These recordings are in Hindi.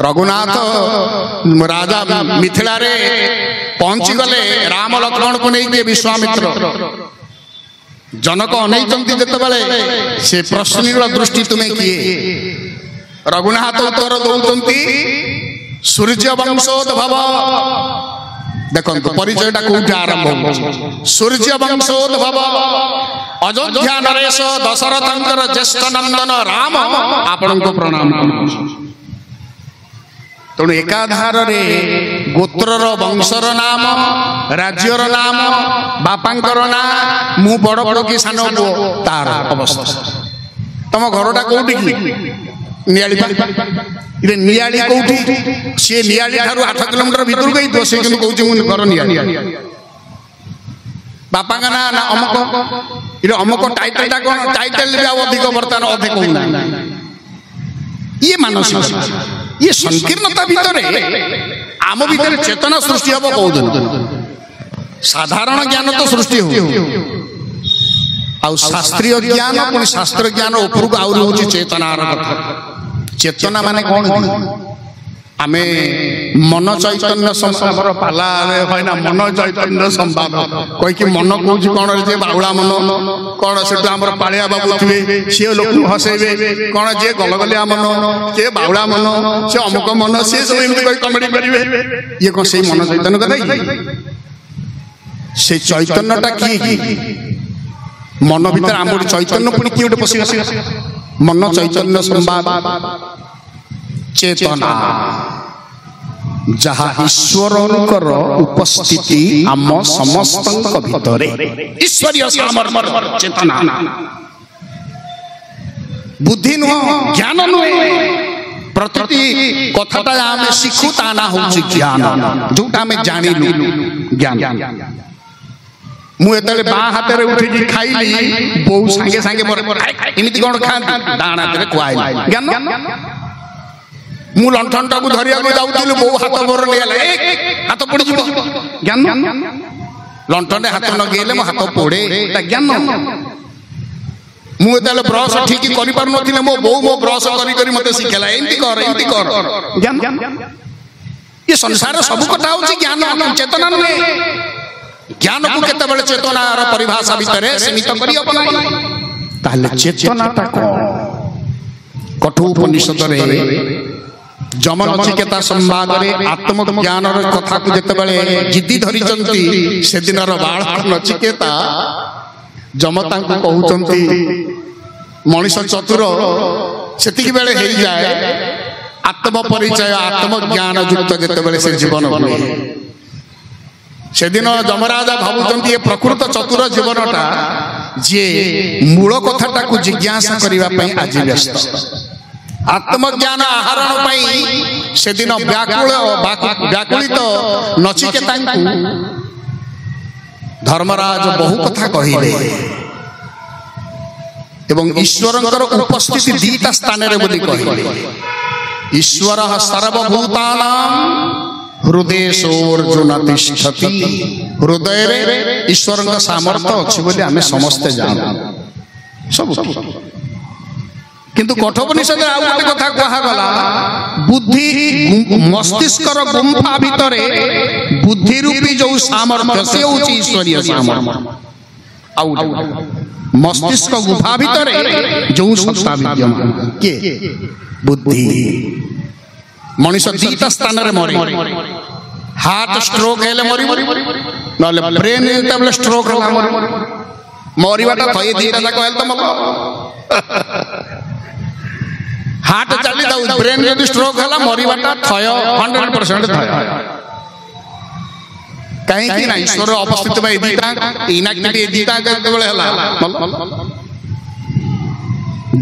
रघुनाथ राजा मिथिला रे पहुंची गले राम लक्ष्मण को नहीं विश्वामित्र जनक अनैचंती जेतेबेले से प्रश्नर दृष्टि तुम्हें किए रघुनाथ उत्तर दौंती सूर्य वंशोद्भव देखो परिचय कौटी आरंभ सूर्य वंशोद्भव अयोध्या नरेश दशरथंकर ज्येष्ठ नंदन राम आपण को प्रणाम तेणु एकाधार रे गोत्रर वंशर नाम राज्यर नाम बापांकर ना मु बड़ बड़ कि सान पु तार अवस्था तुम घरटा कौटी नियाली इरे नियाली कौटी सी नियाली ठारू 8 किलोमीटर भीतर गई तो से कहूँ घर नियाली बापा का ना ना अमुक इरे अमुक टाइटलटा कौन टाइटल भी अधिक बर्तमान अधिक ये मानसिक ये संकीर्णता भितर आम भीतर चेतना सृष्टि हम कौन साधारण ज्ञान तो सृष्टि हो शास्त्रीय ज्ञान पुणी शास्त्र ज्ञान उपरକୁ आउरी होची चेतनार कथा चेतना माने कौन आमे मन चैतन्य संभावर पाला है ना मन चैतन्य संभाव कोई कि मन कौच कौन जे बाउला मन कौन से हमर पालिया बाबू थे सी लोक हसेबे कौन जे गलगलिया मन के बाउला मन से अमुक मन से सब एमती कमेडी करिवे ये कौन से मन चैतन्य कथा से चैतन्यटा की मन भीतर आम चैतन्य पुणी किए पशि मन चैतन्य संवाद चेतना जहा ईश्वरंकर उपस्थिति आम समस्त भितर ईश्वरीय सामर्थ्य चेतना बुद्धि नुह ज्ञान नुहे प्रति कथाटा आम शिखु ता ना हूँ ज्ञान जोटा आम जानिलु ज्ञान मुझे बा हाथ में उठी खाइली बो सांगे सांगे एमती कौन खाती डाण हाथ में खुआई ज्ञान मु लंठन टाक धरिया जाऊली बो हाथ मोर हाथ पड़ ज्ञान लंठन हाथ नगेले मो हाथ पोड़े ज्ञान मुझे ब्रश ठीक कर मो बो मो ब्रश कर मत शिखेला एमती कर ज्ञान ये संसार सब कथा हूँ ज्ञान चेतना नुहे ज्ञान को केतेबेले चेतनार परिभाषा भितर सीमित करी अपना ताले चेतनाटा कठोपनिषद रे जम नचिकेता संवाद रे आत्मज्ञान कथा को जेतेबेले जिद्दी धरी चंती से दिनर बालक नचिकेता जमता को कहउचंती मनीष चतुर सेतिकी बेले हेई जाए आत्म परिचय आत्मज्ञान युक्त जेतेबेले से जीवन हुए से दिन जमराजा भावुंट प्रकृत चतुर जीवनटा जे मूल कथाटा को जिज्ञासा करने आज व्यस्त आत्मज्ञान आहरण से दिन व्याकुलित नचिकेता धर्मराज बहु कथा कहले एवं ईश्वरंकर उपस्थिति दीटा स्थान रे बोली कहले ईश्वर सर्वभूतानां हृदयेशोर्जुन तिष्ठति हृदय रे ईश्वर का सामर्थ्य अच्छी बोली आमे समस्ते जानो सब किंतु कठोपनिषद आउ गोटे कथा कहा गला बुद्धि मस्तिष्कर गुंफा भितरे बुद्धि रूपी जो सामर्थ्य से होची ईश्वरीय सामर्थ्य आउ मस्तिष्क गुंफा भितरे जो सत्ता विद्यमान के बुद्धि मनीष दीटा स्थान रे मरे हार्ट स्ट्रोक हेले मरि नले ब्रेन जेतबेले स्ट्रोक होला मरिबाटा थई दीटा जाक हेल त मको हार्ट चली जाउ ब्रेन जदि स्ट्रोक होला मरिबाटा थय 100% थय काहे कि ना ईश्वर अवस्थित बा दीटा इनएक्टिविटी दीटा जेतबेले होला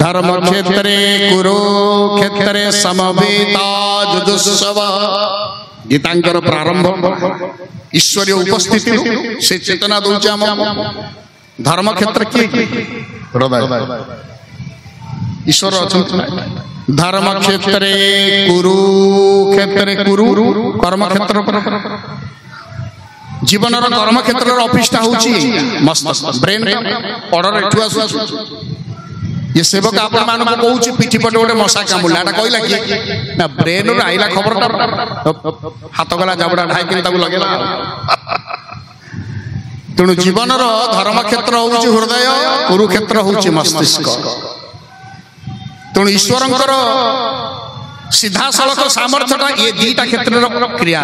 धर्म क्षेत्रे कुरुक्षेत्रे समवेता जुदुस्सव गीतांकर प्रारंभ ईश्वरीय उपस्थिति से चेतना दौचे आम धर्म क्षेत्र किए हृदय ईश्वर धर्म क्षेत्रे कुरुक्षेत्रे कुरु कर्म क्षेत्र जीवन कर्म क्षेत्र ऑफिसटा होची मस्त ब्रेन ऑर्डर एठु आसु ये सेवक आपण मान को कहूची पिठी पटे गोटे मशा कामुला एटा कहला कि ना ब्रेन रो आइला खबरटा हाथ गला जाबड़ा ढाई किन ताकू लगेला तेणु जीवन रो धर्म क्षेत्र होउची हृदय कुरुक्षेत्र होउची मस्तिष्क तेणु ईश्वरंकर सीधा सड़क सामर्थ्यटा ये दीटा क्षेत्र क्रिया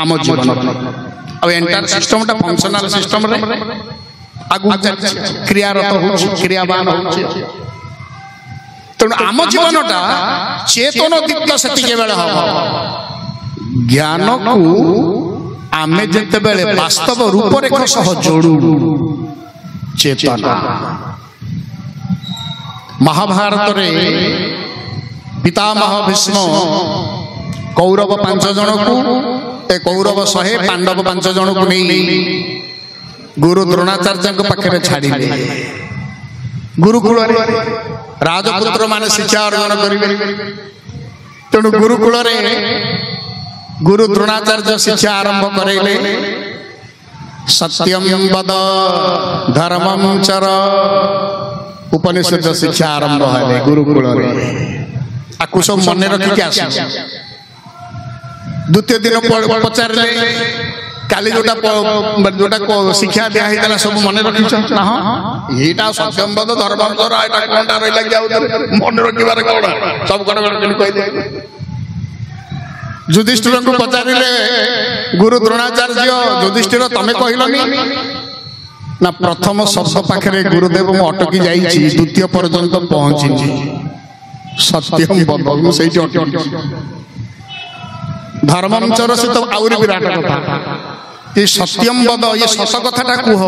आम जीवन अब एंटायर सिस्टम टा फंक्शनल सिस्टम रे आगु क्रियारत होउची क्रियावान होउची तेणु आम जीवनटा चेतन दीप्त सेतिके बेले हबो ज्ञान को आमे जेते बेले वास्तव रूप रेख सह जोड़ू चेतना महाभारत रे पितामह भीष्म कौरव 5 जन को ए कौरव 100 पांडव 5 जन को नहीं गुरु द्रोणाचार्य पाखे छाड़िले गुरुकुल राजपुत्र माने शिक्षा अर्जन करेंगे तेणु गुरुकुल गुरु द्रोणाचार्य शिक्षा आरंभ करेले सत्यम वद धर्मम चर उपनिषद शिक्षा आरंभ है गुरुकुल आकु सब मन रखिक आस द्वितीय दिन पचारे काली जोटा शिक्षा दिया होता सब मन रखी यहाँ सत्यम वद धर्मम चर एटा कोनटा रहिला मन रखिबार कोन सब कण कह दे युधिष्ठिर को पचारे गुरु द्रोणाचार्य युधिष्ठिर तमे कहलनी ना प्रथम शब्द पाखे गुरुदेव मु अटकी जाइछि द्वितीय पर्यंत पहुंची सत्यम वद से धर्मम चर से तो आउरी विराट कथा ये सत्यम वद ये सत कथाटा कुह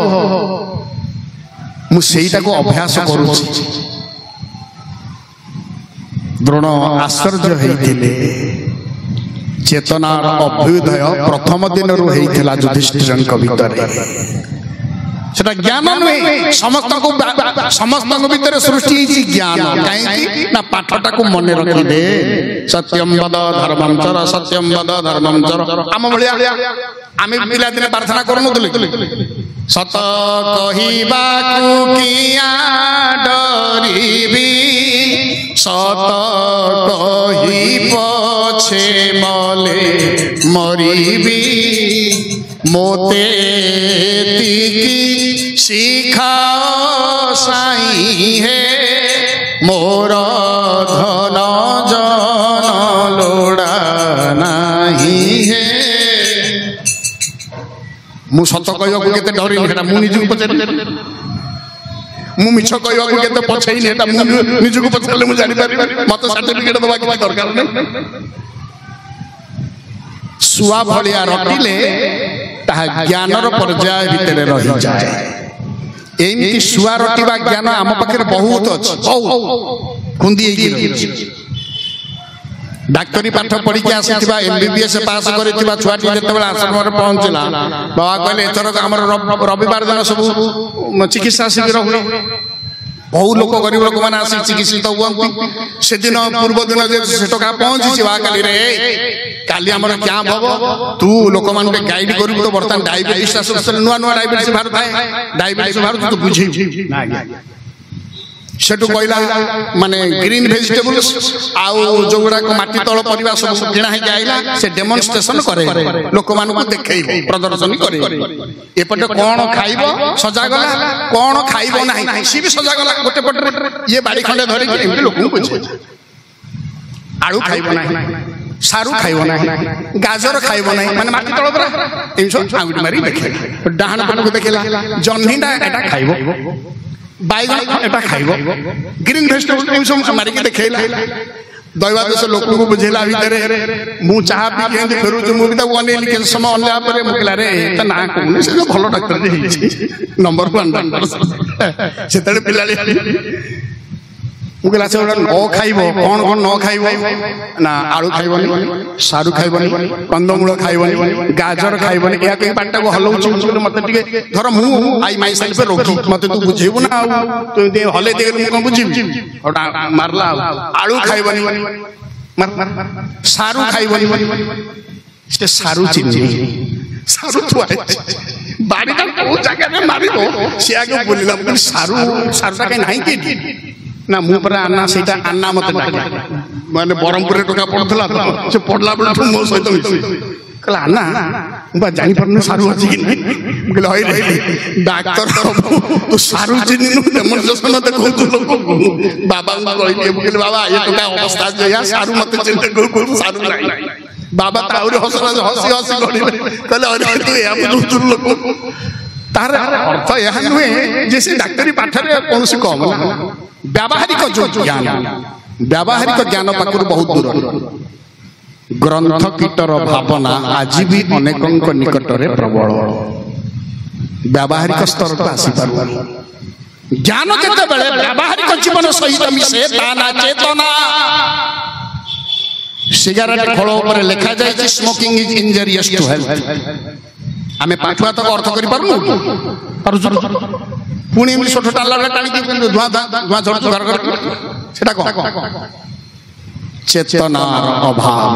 मु सेटा को अभ्यास करूछि द्रोण आश्चर्य होइथिले चेतनार अभ्युदय प्रथम दिन रु हेइथिला युधिष्ठिर भीतर सेटा ज्ञान नुहे समस्त भीतर सृष्टि ज्ञान कहीं ना पाठटा को मन रखिले सत्यम वद धर्मम चर सत्यम वद धर्मम चर आम भलिया आमे पिला दिन प्रार्थना करनुतले सत कहिबाकु किया डरिबी सत कहि पछे मले मरिबी मोते तिकी शिखाओ साई है मोर धन जन लोड़ा नहीं है मु सत कहवाक केते डरिनी हेटा मु निजु पचारि मु मिछ कहवाक केते पछैनी हेटा मु निजु पचारले मु जानि पारि मते सर्टिफिकेट दबा के दरकार नै सुआ भलिया रखिले ताहा ज्ञानर पर्याय भितर रहि जाए एमती सुआ रटिबा ज्ञान आम पाखे बहुत अच्छी खुंदी डाक्तरी पाठ पढ़ी आसीथिबा एमबीबीएस पास करिथिबा छुआटी जेतेबेला आश्रम रे पहुंचला बाबा कहले एथर हमर रविवार दिन सब चिकित्सा शिविर हुए बहु लोक गरीब लोक माने आसी चिकित्सित हुअंती से दिन पूर्व दिन से टका पहुंची बा काली रे काली हमर क्या भव तू लोक मान के गाइड करू तो बर्तन डायबिटीज नुआ नुआ डायबिटीज भारत है डायबिटीज भारत तो बुझी ना सेटू कहला माने ग्रीन वेजिटेबल्स आउ जोगुडा को माटी तळ परिवा सब किणा हे आइला से डेमोन्स्ट्रेशन करे लोक मान को देखैबो प्रदर्शन करे एपटे कोन खाइबो सजा गला कोन खाइबो नाही सी भी सजा गला गोटे पटे ये बाड़ी खंडे धरि के एमती लोक को पूछे आळू खाइबो नाही सारू खाइबो नाही गाजर खाइबो नाही माने माटी तळ परा एमसो आउट मारी देखे डाहन पन को देखेला जन्हीडा एटा खाइबो बैगन एटा खाइबो ग्रीन वेजिटेबल एमसो मारी के देखेला दैवादश लोक को बुझेला भीतर मु चाहा पी के फेरु मु भी त अनेली के समय अनला परे मुकला रे त ना कोने से भलो डॉक्टर जे नंबर 1 से तळे पिलाली मुकला से न खाइबो कोन कोन न खाइबो ना आलू खाइबोनी सारू खाइबोनी कंदमूल खाइबोनी गाजर खाइबोनी या के पाटा को हलौची मते टिके धर मु आई माई साइड पे रोकी मते तू बुझेबो ना तू दे हले दे मु कोन बुझिबी ओटा मारला आलू खाइबोनी मार सारू खाइबोनी से सारू चिन्नी सारू छुआ बाड़ी का को जगह में मारिबो से आगे बोलिला सारू सारूटा के नाही के ना मु पर आना सेटा आना मत डाके माने बरमपुर टका पड़थला तो से पड़ला बेलठु मो सहित कहला आना बा जानि परनु सारू अछि कि नहीं कहले होय रे डॉक्टर तो सारू चिन्ह डेमोन्स्ट्रेशन देखौ लोक बाबा कहले कहले बाबा ये टका अवस्था जया सारू मत चिंता को सारू नहीं बाबा ताउरे हसला हसी हसी कहले अरे तू या बुझुर लोक तार अर्थ यह नुहे जैसे डाक्टरी पाठरे कौन से कम ना व्यावहारिक जो ज्ञान व्यावहारिक ज्ञान पाखर बहुत दूर ग्रंथ कीटर भावना आज भी अनेकों निकट में प्रबल व्यावहारिक स्तर को आसी पार ज्ञान केते बेले व्यावहारिक जीवन सहित मिसे ताना चेतना सिगारेट खोल ऊपर लिखा जाए smoking is injurious to health आमे पाठुआ तक अर्थ करि पारनु पुणी एमि छोट टाला टाणी धुआ धुआ झड़ घर घर सेटा को चेतनार अभाव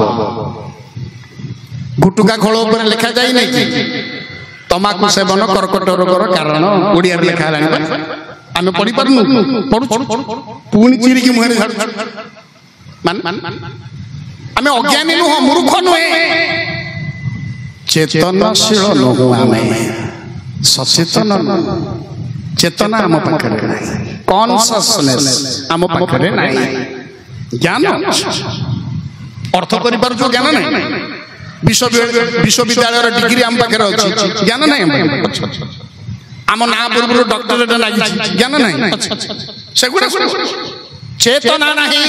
गुटुका खोल ऊपर लिखा जाए नहीं कि तमाकू सेवन कर्कट रोगर कारण ओडिया रे लिखा लानी आमे पढ़ी पारनु पढ़ु पुणी चिरी की मुहरे झाड़ मान आमे अज्ञानी नुह मूर्ख नुहे चेतनशील नुह आमे सचेतन चेतना आम पाखे कॉन्शियसनेस आम पाखे नहीं ज्ञान अर्थ कर ज्ञान नहीं विश्वविद्यालय डिग्री आम पाखे अच्छी ज्ञान नहीं आम ना पूर्व डॉक्टरेट लगी ज्ञान नहीं सेगुड़ा चेतना नहीं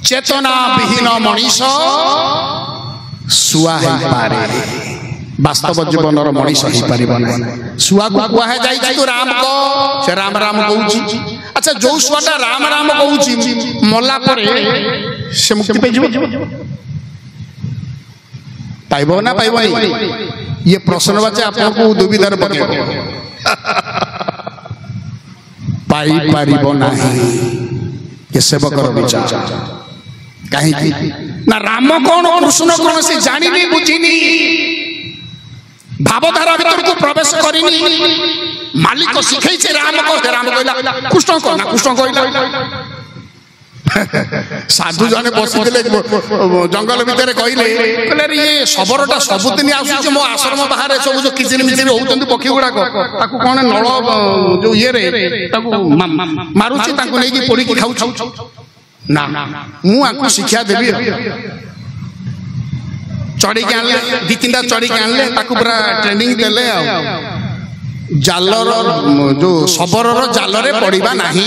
चेतना विहीन मनीष सुआ है पारे वास्तव जीवन मनीष ही पारिबा नहीं सुआ को कहा जाय तो राम को से राम राम कहूची अच्छा जो सुआटा राम राम कहूची मल्ला परे से मुक्ति पाइबो पाइबो ना पाइबो ये प्रश्नवाची आपको दुविधार पकेबो पाई पारिबो नहीं ये सेवकर विचार कहीं ना राम कौन कृष्ण कौन से जानी नहीं बुझी नहीं भावधारा भीतर को प्रवेश करिनी मालिक शिखै छे राम कहला कृष्ण को ना कृष्ण कहला साधु जने बसिले जंगल भीतर कहले ये सबरटा सबुदिन आसुचे मो आश्रम बाहर सब जो किचिन मिचिन होउतंती पक्षी गुडा को ताकू कोन नळ जो ये रे ताकू मारुची ताकू नै की पोड़ी की खाउ ना मु आकू शिक्षा देबी चढ़ी के आनले दी तीनटा चढ़ी के आनले ताकू पूरा ट्रेनिंग देले जालर जो सबरर जाल रे पड़िबा नाही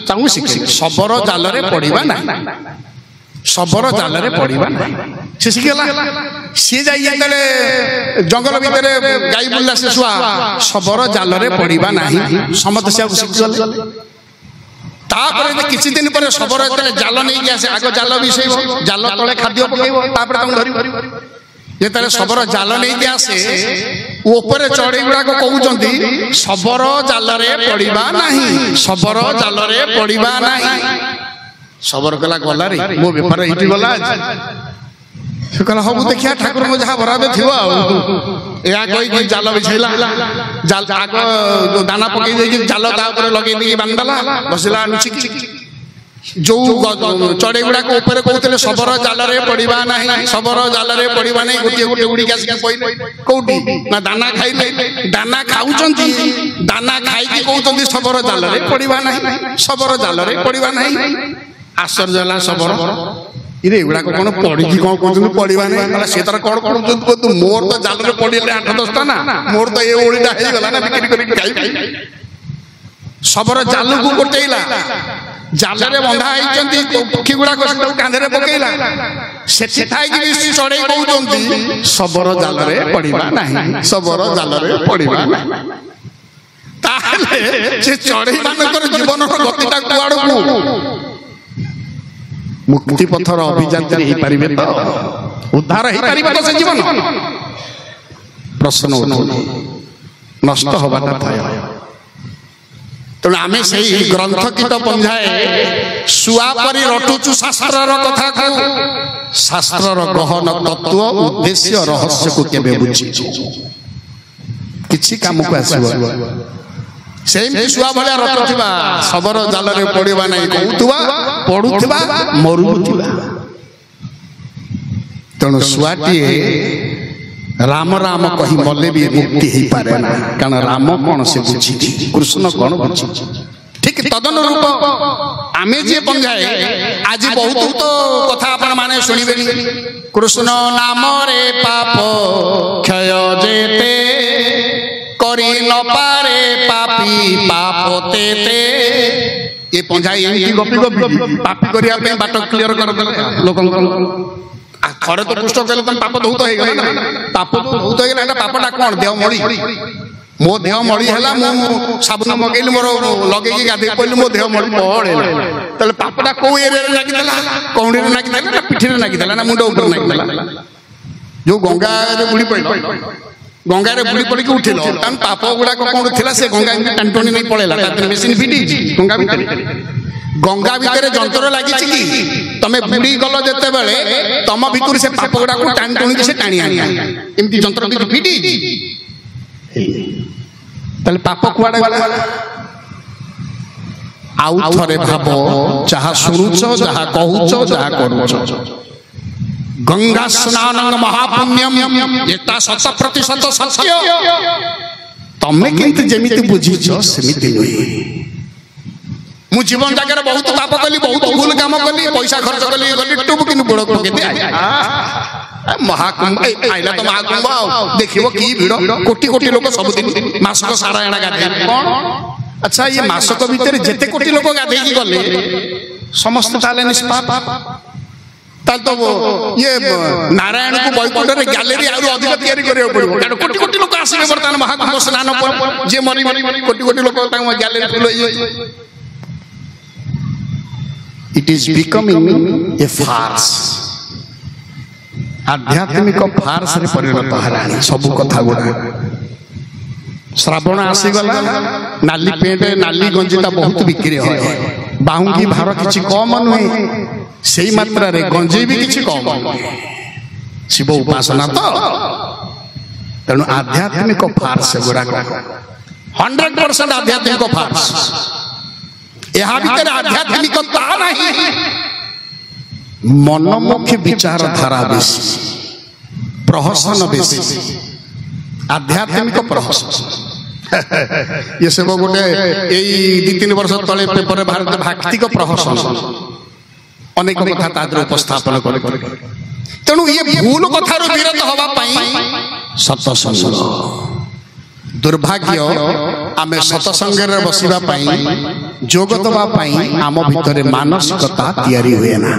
ताऊ शिखि सबर जाल रे पड़िबा नाही सबर जाल रे पड़िबा नाही से शिखला सी जाई जेतले जंगल भीतर गाई बुल्ला से सुआ सबर जाल रे पड़िबा नाही समत से शिखल तापर किछि दिन पर सबर जेतले जाल नै के आसे आगो जाल बिसेइबो जाल तळे खाद्य पकेइबो तापर ताऊ धरि जेतले सबर जाल नै के आसे ऊपर चढ़ी गुड़ा को कहउचंती सबर जाल रे पड़िबा नाही सबर जाल रे पड़िबा नाही सबर कला गला रे मो बेपार इटी गला से कहला हबु देखिया ठाकुर मो जहा बराबे थिबो या कोई की जाल बिछैला जाल आगो जो दाना पकई दे जाल ता ऊपर लगे दी बांधला बसला नुचिक जो चढ़े गुड़ा को ऊपर कहते सबर जाल रे पड़िबा नाही सबर जाल रे पड़िबा नाही गोटे गोटे उड़ी के कहले कोठी ना दाना खाइले दाना खाउचंती दाना खाई के कहउचंती सबर जाल रे पड़िबा नाही सबर जाल रे पड़िबा नाही आश्चर्य होला सबर इरे गुड़ा को कोन पड़ी की कोन कहउचंती पड़िबा नाही कहला से तर कोन कहउचंती को तू मोर तो जाल रे पड़िले 8-10 टा ना मोर तो ए ओळीटा हे गला ना बिक्री करी खाई सबर जाल को कोटेइला जाल रे बंधा आइचंती पक्षी गुड़ा को कांधे रे पकेइला सेठी थाई कि चढ़े कहउचंती सबर जाल रे पड़िबा नाही सबर जाल रे पड़िबा नाही ताले से चढ़े मानकर जीवन गतिटा कुआड़ को मुक्ति पथर अभियात्री हे परिबे तो उद्धार हे परिबा से जीवन प्रश्न नष्ट होबाटा भय तेणु आम से ग्रंथ कीट पंझाए सुआ परी रटुचु शास्त्र कथा को शास्त्र गहन तत्व उद्देश्य रहस्य को केबे बुझी किछि काम को आसीबो ସେମିତି ଶୁଆ ଭଳିଆ ରଟୁଥିବା ଶବର ଜାଲରେ ପଡିବା ନାହିଁ କହୁଥିବା ପଡୁଥିବା ମରୁଥିବା। ତେଣୁ ଶୁଆଟିଏ ରାମ ରାମ କହି ମଲେ ବି ମୁକ୍ତି ହେଇପାରେ ନା, କାରଣ ରାମ କଣ ସେ ବୁଝିଛି, କୃଷ୍ଣ କଣ ବୁଝିଛି। ଠିକ ତଦନୁରୂପ ଆମେ ଯିଏ ପଞ୍ଝାଏ ଆଜି ବହୁତ କଥା ଆପଣ ମାନେ ଶୁଣିବେନି। କୃଷ୍ଣ ନାମରେ ପାପ କ୍ଷୟ ଯେତେ କରି ନ ପାରେ ପାପି ପାପ ତେତେ। ଏ ପଞ୍ଝାଏ ଏମିତି ଗପି ଗପି ପାପି କରିବା ପାଇଁ ବାଟ କ୍ଲିୟର କରିଦେଲେ ଲୋକଙ୍କ। ଥରେ ତ କୃଷ୍ଣ କହିଲେ ତମେ ପାପ ଧୌତ ହେଇଗଲା ନା, ପାପ ଧୌତ ହେଇଗଲା। ଏଟା ପାପଟା କଣ? ଦେହ ମଳି। ମୋ ଦେହ ମଳି ହେଲା, ମୁଁ ସାବୁନ ମଗେଇଲି, ମୋର ଲଗେଇକି ଗାଧେଇ ପଡ଼ିଲି, ମୋ ଦେହ ମଳି ପଳେଇଲା। ତାହେଲେ ପାପଟା କୋଉ ଏରିଆରେ ଲାଗିଥିଲା? କଉଣିରେ ଲାଗିଥିଲା ନା ପିଠିରେ ଲାଗିଥିଲା ନା ମୁଣ୍ଡ ଉପରେ ଲାଗିଥିଲା? ଯୋଉ ଗଙ୍ଗାରେ ବୁଡି ପଡିଲ, ଗଙ୍ଗାରେ ବୁଡି ପଡିକି ଉଠିଲ, କାରଣ ପାପ ଗୁଡାକ କଣ ଥିଲା? ସେ ଗଙ୍ଗା ଏମିତି ଟାଣି ନେଇ ପଳେଇଲା। ତାପରେ ମେସିନ୍ ଫିଟ୍ ହେଇଛି ଗଙ୍ଗା ଭିତରେ। ଗଙ୍ଗା ଭିତରେ ଯନ୍ତ୍ର ଲାଗିଛି କି? ତମେ ବୁଡି ଗଲ ଯେତେବେଳେ ତମ ଭିତରୁ ସେ ପାପ ଗୁଡାକୁ ଟାଣି ଟୁଣିକି ସେ ଟାଣି ଆଣିଲା। ଏମିତି ଯନ୍ତ୍ର କିଛି ଫିଟ୍ ହେଇଛି? ତାହେଲେ ପାପ କୁଆଡେ ଗଲା? ଆଉ ଥରେ ଭାବ, ଯାହା ଶୁଣୁଛ, ଯାହା କହୁଛ, ଯାହା କରୁଛ। ଗଙ୍ଗା ସ୍ନାନ ମହାପୁଣ୍ୟମ, ଏଟା 100% ସତ୍ୟ। ତମେ କିନ୍ତୁ ଯେମିତି ବୁଝିଛ ସେମିତି ନୁହେଁ। ମୁଁ ଜୀବନ ଜାଗାରେ ବହୁତ ପାପ କଲି, ବହୁତ ଭୁଲ କାମ କଲି, ପଇସା ଖର୍ଚ୍ଚ କଲି, ଟୁବୁ କିନ୍ତୁ ଗୋଡ ମହାକୁମ୍ଭ ଆଇଲା ତ ମହାକୁମ୍ଭ, ଆଉ ଦେଖିବ କି ଭିଡ, କୋଟି କୋଟି ଲୋକ ସବୁଦିନ ମାସକ ସାରା ଏଣା ଗାଧେଇବେ। କଣ ଆଚ୍ଛା, ଇଏ ମାସକ ଭିତରେ ଯେତେ କୋଟି ଲୋକ ଗାଧେଇକି ଗଲେ ସମସ୍ତେ ତାହେଲେ ନିଷ୍ପାପ? ତାହେଲେ ତ ଇଏ ନାରାୟଣକୁ ବୈକୁଣ୍ଠରେ ଗ୍ୟାଲେରୀ ଆହୁରି ଅଧିକ ତିଆରି କରିବାକୁ ପଡିବ, କାରଣ କୋଟି କୋଟି ଲୋକ ଆସିବେ ବର୍ତ୍ତମାନ ମହାକୁମ୍ଭ ସ୍ନାନ ପରେ। ଯିଏ ମରି ମରି କୋଟି କୋଟି ଲୋକ ତାଙ୍କ ଗ୍ୟାଲେରୀ ଫୁଲ ହେଇଯାଇଛି। It is becoming a farce. ଆଧ୍ୟାତ୍ମିକ ଫାର୍ସରେ ପରିଣତ ହେଲାଣି ସବୁ କଥା ଗୁଡା। ଶ୍ରାବଣ ଆସିଗଲା, ନାଲି ପେଣ୍ଟ ନାଲି ଗଞ୍ଜିଟା ବହୁତ ବିକ୍ରି ହୁଏ। ବାହୁଙ୍ଗି ଭାର କିଛି କମ ନୁହେଁ, ସେଇ ମାତ୍ରାରେ ଗଞ୍ଜେଇ ବି କିଛି କମ ନୁହେଁ। ଶିବ ଉପାସନା ତ, ତେଣୁ ଆଧ୍ୟାତ୍ମିକ ଫାର୍ସ ଗୁଡାକ 100% ଆଧ୍ୟାତ୍ମିକ ଫାର୍ସ। ଏହା ଭିତରେ ଆଧ୍ୟାତ୍ମିକତା ନାହିଁ, ମନମୁଖୀ ବିଚାରଧାରା ବେଶୀ, ପ୍ରହସନ ବେଶୀ, ଆଧ୍ୟାତ୍ମିକ ପ୍ରହସନ। ଇଏ ସବୁ ଗୋଟେ ଏଇ 2-3 ବର୍ଷ ତଳେ ପେପରରେ ଭାରତ ଭାକ୍ତିକ ପ୍ରହସନ ଅନେକ କଥା ତା ଦେହରେ ଉପସ୍ଥାପନ କରେ। ତେଣୁ ଇଏ ଭୁଲ କଥାରୁ ବିରତ ହେବା ପାଇଁ ସତସଙ୍ଗ। ଦୁର୍ଭାଗ୍ୟ, ଆମେ ସତସଙ୍ଗରେ ବସିବା ପାଇଁ, ଯୋଗ ଦେବା ପାଇଁ ଆମ ଭିତରେ ମାନସିକତା ତିଆରି ହୁଏ ନା,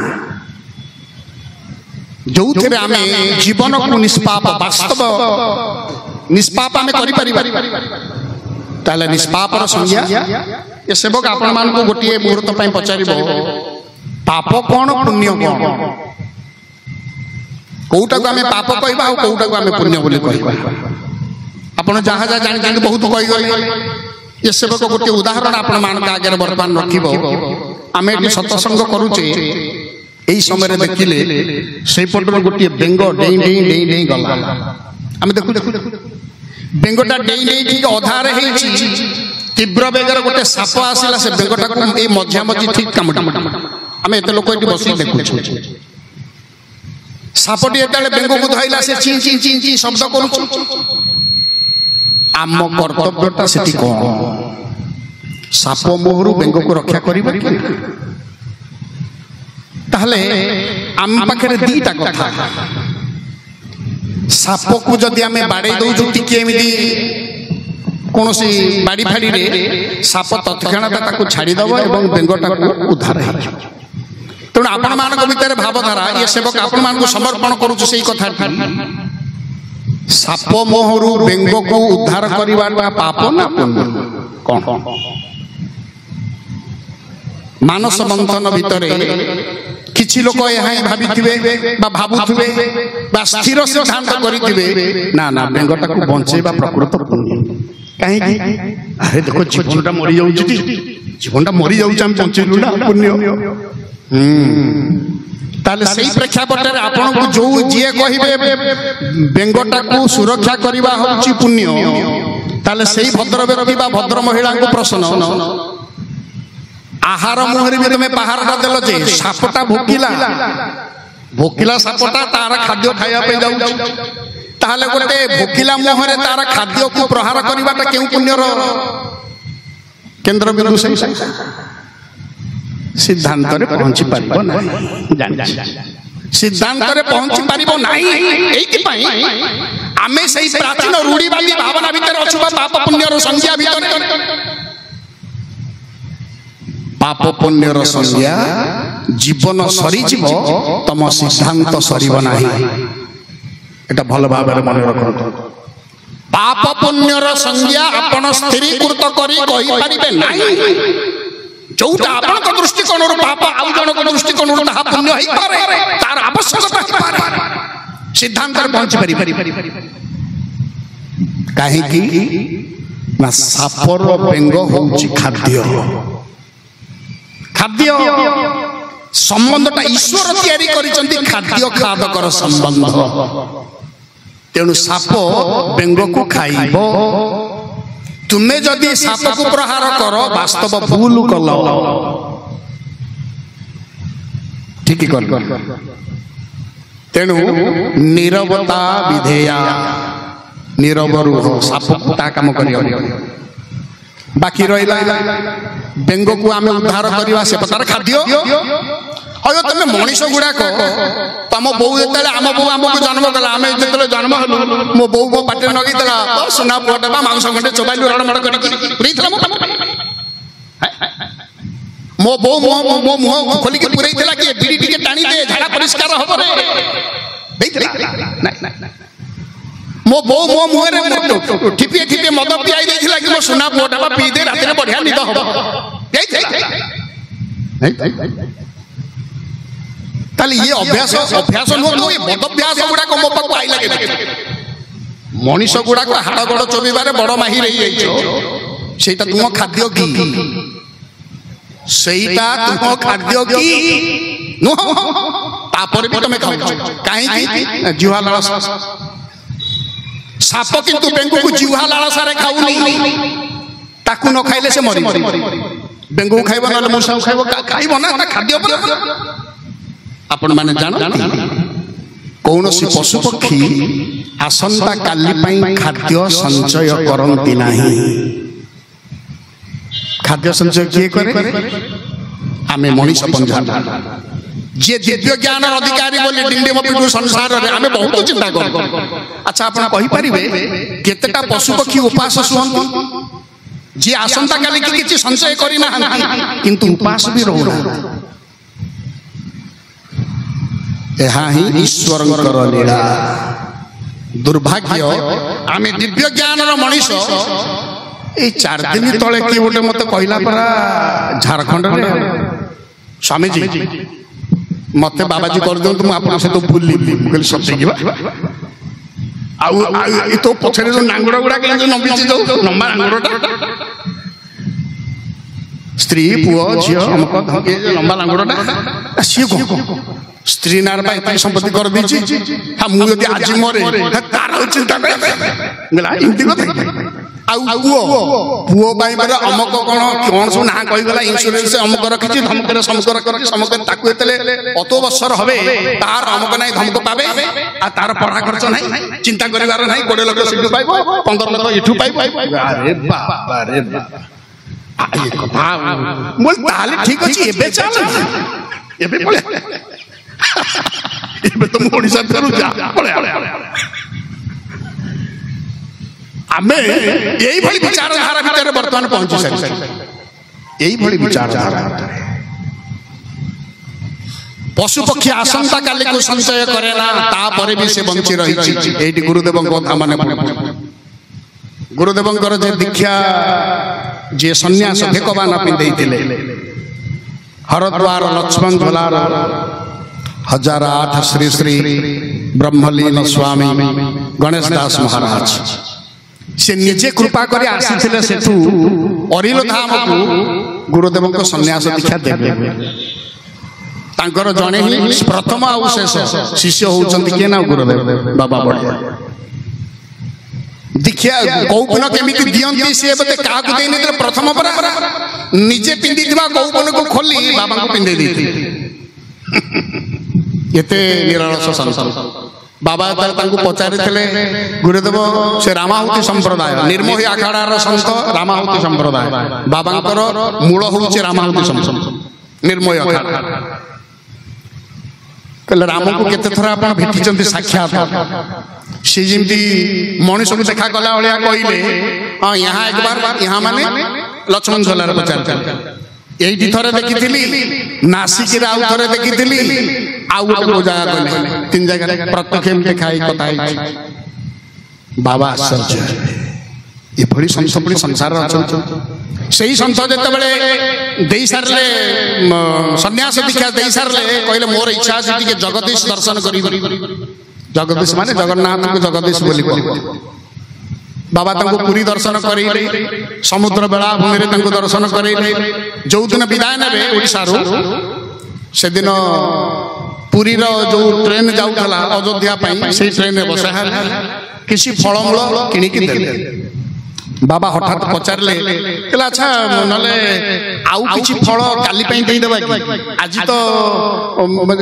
ଯୋଉଥିରେ ଆମେ ଜୀବନକୁ ନିଷ୍ପାପ, ବାସ୍ତବ ନିଷ୍ପାପ ଆମେ କରିପାରିବା। ତାହେଲେ ନିଷ୍ପାପର ସଂଜ୍ଞା। ଏ ସେବକ ଆପଣ ମାନଙ୍କୁ ଗୋଟିଏ ମୁହୂର୍ତ୍ତ ପାଇଁ ପଚାରିବ, ପାପ କଣ, ପୁଣ୍ୟ କଣ? କୋଉଟାକୁ ଆମେ ପାପ କହିବା ଆଉ କୋଉଟାକୁ ଆମେ ପୁଣ୍ୟ ବୋଲି କହିବା? ଆପଣ ଯାହା ଯାହା ଜାଣିଛନ୍ତି ବହୁତ କହିଗଲେ। ଏ ସେବକ ଗୋଟିଏ ଉଦାହରଣ ଆପଣ ମାନଙ୍କ ଆଗରେ ବର୍ତ୍ତମାନ ରଖିବ। ଆମେ ଏଠି ସତ୍ସଙ୍ଗ କରୁଛେ, ଏଇ ସମୟରେ ଦେଖିଲେ ସେଇପଟରୁ ଗୋଟିଏ ବେଙ୍ଗ ଡେଇଁ ଡେଇଁ ଡେଇଁ ଡେଇଁ ଗଲା। ଆମେ ଦେଖୁ ବେଙ୍ଗଟା ଡେଇଁ ଡେଇଁ ଠିକ ଅଧାରେ ହେଇଛି, ତୀବ୍ର ବେଗରେ ଗୋଟେ ସାପ ଆସିଲା, ସେ ବେଙ୍ଗଟାକୁ ଏଇ ମଝାମଝି ଠିକ କାମୁଡି। ଆମେ ଏତେ ଲୋକ ଏଠି ବସିକି ଦେଖୁଛୁ। ସାପଟି ଯେତେବେଳେ ବେଙ୍ଗକୁ ଧଇଲା, ସେ ଚି ଚି ଚି ଚି ଶବ୍ଦ କରୁଛୁ। ଆମ କର୍ତ୍ତବ୍ୟଟା ସେଠି କଣ? ସାପ ମୋହରୁ ବେଙ୍ଗକୁ ରକ୍ଷା କରିବା କି? ତାହେଲେ ଆମ ପାଖରେ ଦିଟା କଥା। ସାପକୁ ଯଦି ଆମେ ବାଡେଇ ଦଉଛୁ ଟିକେ ଏମିତି କୌଣସି ବାଡି ଫାଡିରେ, ସାପ ତତ୍କ୍ଷଣାତ ତାକୁ ଛାଡିଦବ ଏବଂ ବେଙ୍ଗଟାକୁ ଉଦ୍ଧାର ହେଇଯିବ। ତେଣୁ ଆପଣ ମାନଙ୍କ ଭିତରେ ଭାବଧାରା, ଇଏ ସେବକ ଆପଣ ମାନଙ୍କୁ ସମର୍ପଣ କରୁଛୁ ସେଇ କଥାଟି। ସାପ ମୋହରୁ ବେଙ୍ଗକୁ ଉଦ୍ଧାର କରିବାଟା ପାପ ନା ପୁଣ୍ୟ? କଣ? ମାନସ ମନ୍ଥନ ଭିତରେ କିଛି ଲୋକ ଏହା ହିଁ ଭାବିଥିବେ ବା ଭାବୁଥିବେ ବା ସ୍ଥିର ସିଦ୍ଧାନ୍ତ କରିଥିବେ, ନା ନା, ବେଙ୍ଗଟାକୁ ବଞ୍ଚେଇବା ପ୍ରକୃତ ପୁଣ୍ୟ। କାହିଁକି? ଆରେ ଦେଖ, ଜୀବନଟା ମରିଯାଉଛି, ଜୀବନଟା ମରିଯାଉଛି, ଆମେ ବଞ୍ଚେଇଲୁ ନା, ପୁଣ୍ୟ। ତାହେଲେ ସେଇ ପ୍ରେକ୍ଷାପଟରେ ଆପଣଙ୍କୁ ଯୋଉ ଯିଏ କହିବେ ବେଙ୍ଗଟାକୁ ସୁରକ୍ଷା କରିବା ହେଉଛି ପୁଣ୍ୟ, ताले सेई भद्र व्यक्ति बा भद्र महिला को प्रश्न आहार मुहरी में तुम्हें पहाड़टा देल जे सापटा भोकिला सापटा तार खाद्य खाइबा पे जाउछ ताले गोटे भोकिला मुहरे तार खाद्य को प्रहार करबाटा केउ पुण्यर केंद्र बिंदु सही सिद्धांत रे पहुंची पारिबो नाही सिद्धांत रे पहुंची पारिबो नाही एइति पई आमे सही प्राचीन रूढ़ीवादी भावना भीतर अछु पाप पुण्यर संज्ञा भीतर पाप पुण्यर संज्ञा जीवन सरी जीव तम सिद्धांत सरीब नाही एटा भल भाबरे मन रखो पाप पुण्यर संज्ञा आपण स्थिरीकृत करी कहि परिबे नाही जोटा आपण दृष्टिकोण पाप आउ जन दृष्टिकोण ताहा पुण्य होई पारे तार आवश्यकता पारे सिद्धांत रे पहुंची पारि काहे की ना सापर बेंग होउची खाद्य संबंधटा ईश्वर तैयारी करिसंती खाद्य खादकर संबंध तेणु साप बेंग को खाइबो तुम्हें जदि साप को प्रहार कर वास्तव भूल कल ठीक कर तेणु नीरवता विधेया नीरव रुह साप ता काम कर बाकी रहा बेंग को आम उद्धार करवा से तार खाद्य अयो तुम मनीष गुड़ाक तुम बो जो आम बो आमको जन्म कला आम जो जन्म हलु मो बो मो पाटे नगीला सुना पुआटा मांस खंडे चोबाइलु रड़मड़ कर मो बो मो मुह खोलिक पुरैला कि बीड़ी टिके टाणी दे झाड़ा परिष्कार हम मो बो मो मुहरे ठिपिए ठिपिए मद पियाई देथिला कि मो सुना पुआटा पी दे रात में बढ़िया निद हम ताली ये अभ्यास नुह ये बदभ्यास गुड़ाक मो पाक आई लगे मनीष गुड़ाक हाड़ गोड़ चोबारे बड़ माहिर होता तुम खाद्य की सेटा तुम खाद्य की नुह तापर भी तुम खाओ कहीं जिह्वा लालसा साप किंतु बेंगु को जिह्वा लालसा खाऊनी ताकू न खाइले से मरी बेंगु खाइबो न मूषा खाइबो ना खाद्य आपण माने जानते कौन सी पशु पक्षी आसंता काली पाई खाद्य संचय करती नहीं खाद्य संचय किए करे आमे मनीष पंजाब जे दिव्य ज्ञान अधिकारी बोले डिंडे मपिटू संसार रे आमे बहुत चिंता कर अच्छा आपण कहि परिबे केतेटा पशु पक्षी उपास सुहंती जे आसंता काली की किछि संचय करि ना किंतु उपास भी रहना यहाँ ही ईश्वर लीला दुर्भाग्य आमे दिव्य ज्ञान मनीष ये 4 दिन तले कि गोटे मत कहला परा झारखंड रे स्वामी जी मत बाबाजी कर दो तुम आपन से तो भूल कहली सत्य जीवा आउ तो पछरे जो नांगुड़ा गुड़ा के जो नंबी जो लंबा नांगुड़ाटा स्त्री पुओ झियो हमको धके लंबा नांगुड़ाटा सी को स्त्री नार पाई संपत्ति कर दीची हा मु यदि आज मरे तार चिंता गला इमती कथा आउ पुओ पाई बरा अमक कोन सब ना कहि गला इंश्योरेंस अमक रखिची धमकर समकर करके समकर ताकू एतले अतो वर्षर हबे तार अमक नाही धमक पाबे आ तार पढ़ा खर्च नाही चिंता करिवार नाही 20 लाख सिटू पाइबो 15 लाख इठू पाइबो अरे बाबा रे आ ये कथा मोल ताले ठीक अछि एबे चल एबे पळे एबे तुम ओडिसा फेरु जा पळे आमे यही भली विचारधारा भीतर वर्तमान पहुंची सारी यही भली विचारधारा पशु पक्षी आसंता काली को संचय करे ना तापरे भी से बंची रही एठी गुरुदेव कथा माने गुरुदेव जे दीक्षा जे सन्यास भेकवान पिंदैथिले हरद्वार लक्ष्मण झोलार 1008 श्री श्री ब्रह्मलीन स्वामी गणेश दास महाराज से निजे कृपा करे आसीथिले सेठू अरिल धाम को गुरुदेव को सन्यास दीक्षा देबे तांकर जणे ही प्रथम आ शेष शिष्य होचंती के ना गुरुदेव बाबा बड़े दीक्षा कौपन केमिति दियंती से बते का को देनी तो प्रथम परा निजे पिंदी दिबा कौपन को खोली बाबा को पिंदे देती एते निरालस संसार बाबा तांको पचारि थिले गुरुदेव से रामाहुति संप्रदाय निर्मोही आखाड़ार संत रामाहुति संप्रदाय बाबांकर मूल होउचे रामाहुति संत निर्मोही आखाड़ा कहले राम को केते थरा आपण भेटिचंती साक्षात से जमी मनीष को देखा गला भाया कहले हाँ यहाँ एक बार यहाँ माने लक्ष्मण झोलार पचार यही थरे देखी नासिक आउ थरे देखी आउ गोटे जगह गले तीन जगह प्रत्यक्ष देखाई कथा बाबा आश्चर्य ये संत संसार से ही संत जो दे सारे सन्यास दीक्षा दे सारे कहले मोर इच्छा अच्छे जगदीश दर्शन कर जगदीश माने जगन्नाथ को जगदीश बोली बाबा तांको पुरी दर्शन करे समुद्र बेलाभूमि रे तांको दर्शन करे जो दिन विदाय नेबे ओडिसा रो से दिन पुरी रो जो ट्रेन जाउथला अयोध्या पई से ट्रेन में बसा किसी फलमूल किनिकी देले बाबा हठात पचारले कहला अच्छा नले आउ किछि फल काली पई देई देबा कि आज तो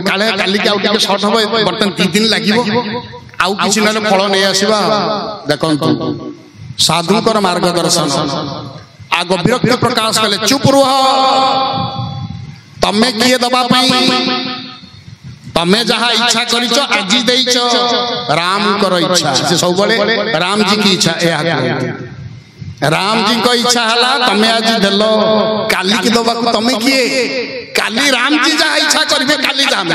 काले काली के आउ के शॉर्ट होबे बर्तन 3 दिन लागिवो आउ किछि नले फल नै आसीबा देखंतु साधुकर मार्गदर्शन आग विरक्त प्रकाश कले चुप रुह तमे किए दबा पई तमे जहा इच्छा करिछ आज देइछ राम कर इच्छा से सब बळे राम जी की इच्छा ए राम जी को इच्छा हला तमे आज देलो काली की दबा को तमे किए काली राम जी जहा इच्छा करबे काली जाम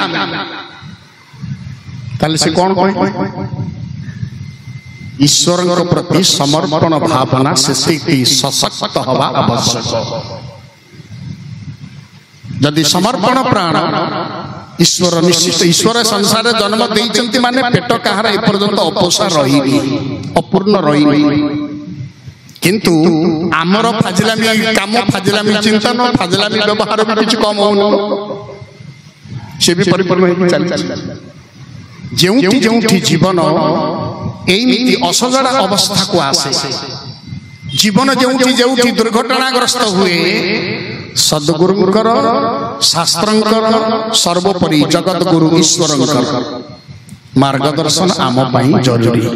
ताले से कोन ईश्वर प्रति समर्पण भावना से सशक्त हवा आवश्यक जदि समर्पण प्राण ईश्वर निश्चित ईश्वर संसार जन्म देइचंती माने पेट कहार ए पर्यंत अपोषा रही अपूर्ण रही किंतु आमर फाजिलामी काम फाजिलामी चिंतन फाजिलामी व्यवहार भी कुछ कम होनो से भी परिपूर्ण हो चल जेउठी जीवन एमिति असजड़ा अवस्था को आसे जीवन जेउठी दुर्घटनाग्रस्त हुए सद्गुरुंकर शास्त्रंकर सर्वोपरि जगत गुरु ईश्वरंकर मार्गदर्शन आम पाई जरूरी